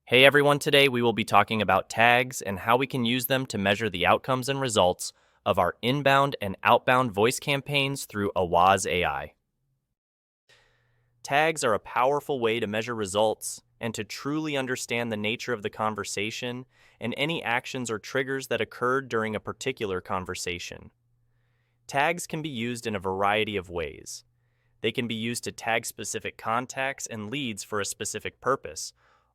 Hey everyone, today we will be talking about tags and how we can use them to measure the outcomes and results of our inbound and outbound voice campaigns through Awaz AI. Tags are a powerful way to measure results and to truly understand the nature of the conversation and any actions or triggers that occurred during a particular conversation. Tags can be used in a variety of ways. They can be used to tag specific contacts and leads for a specific purpose,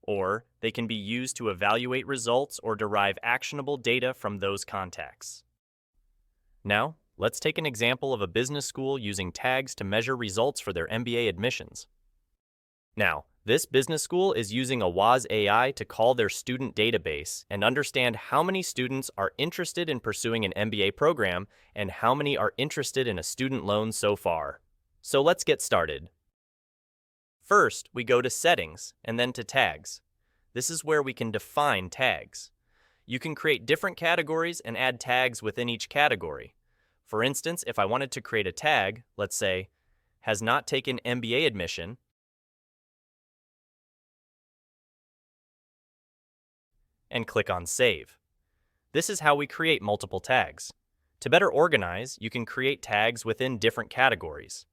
or they can be used to evaluate results or derive actionable data from those contacts. Now, let's take an example of a business school using tags to measure results for their MBA admissions. Now, this business school is using Awaz AI to call their student database and understand how many students are interested in pursuing an MBA program and how many are interested in a student loan so far. So let's get started. First, we go to Settings and then to Tags. This is where we can define tags. You can create different categories and add tags within each category. For instance, if I wanted to create a tag, let's say, has not taken MBA admission, and click on Save. This is how we create multiple tags. To better organize, you can create tags within different categories.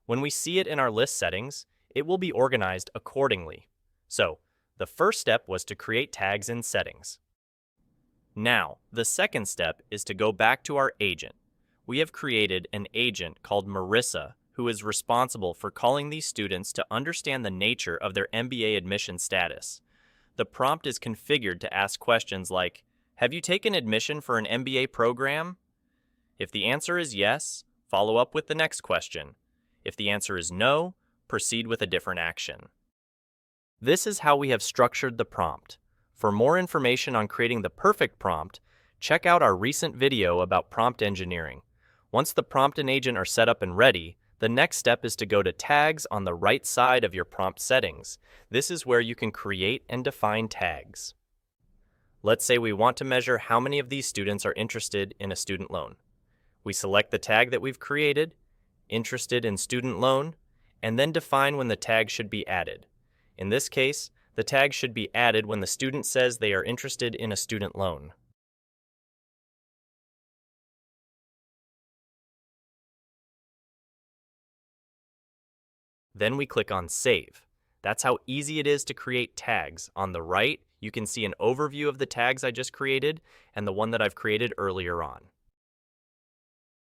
When we see it in our list settings, it will be organized accordingly. So, the first step was to create tags in Settings. Now, the second step is to go back to our agent. We have created an agent called Marissa who is responsible for calling these students to understand the nature of their MBA admission status. The prompt is configured to ask questions like, "Have you taken admission for an MBA program?" If the answer is yes, follow up with the next question. If the answer is no, proceed with a different action. This is how we have structured the prompt. For more information on creating the perfect prompt, check out our recent video about prompt engineering. Once the prompt and agent are set up and ready, the next step is to go to Tags on the right side of your prompt settings. This is where you can create and define tags. Let's say we want to measure how many of these students are interested in a student loan. We select the tag that we've created, Interested in Student Loan, and then define when the tag should be added. In this case, the tag should be added when the student says they are interested in a student loan. Then we click on Save. That's how easy it is to create tags. On the right, you can see an overview of the tags I just created and the one that I've created earlier on.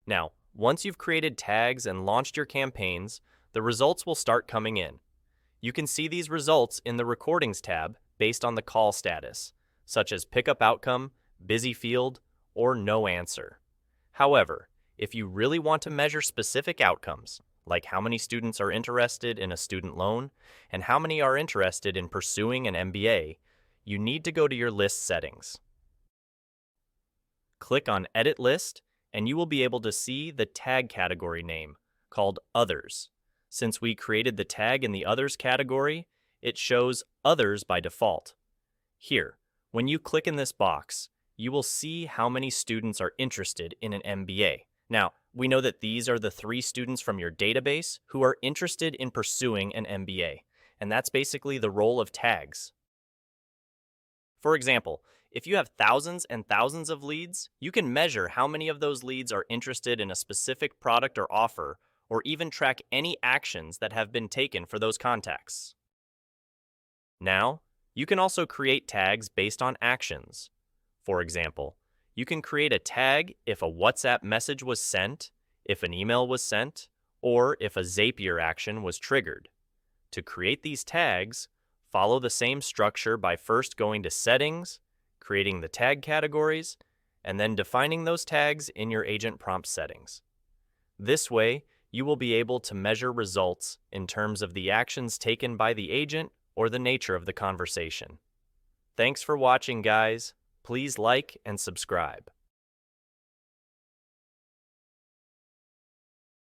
Now, once you've created tags and launched your campaigns, the results will start coming in. You can see these results in the Recordings tab based on the call status, such as Pickup Outcome, Busy Field, or No Answer. However, if you really want to measure specific outcomes, like how many students are interested in a student loan and how many are interested in pursuing an MBA, you need to go to your list settings. Click on Edit List, and you will be able to see the tag category name, called Others. Since we created the tag in the Others category, it shows Others by default. Here, when you click in this box, you will see how many students are interested in an MBA. Now, we know that these are the 3 students from your database who are interested in pursuing an MBA, and that's basically the role of tags. For example, if you have thousands and thousands of leads, you can measure how many of those leads are interested in a specific product or offer, or even track any actions that have been taken for those contacts. Now, you can also create tags based on actions. For example, you can create a tag if a WhatsApp message was sent, if an email was sent, or if a Zapier action was triggered. To create these tags, follow the same structure by first going to Settings, creating the tag categories, and then defining those tags in your agent prompt settings. This way, you will be able to measure results in terms of the actions taken by the agent or the nature of the conversation. Thanks for watching, guys. Please like and subscribe.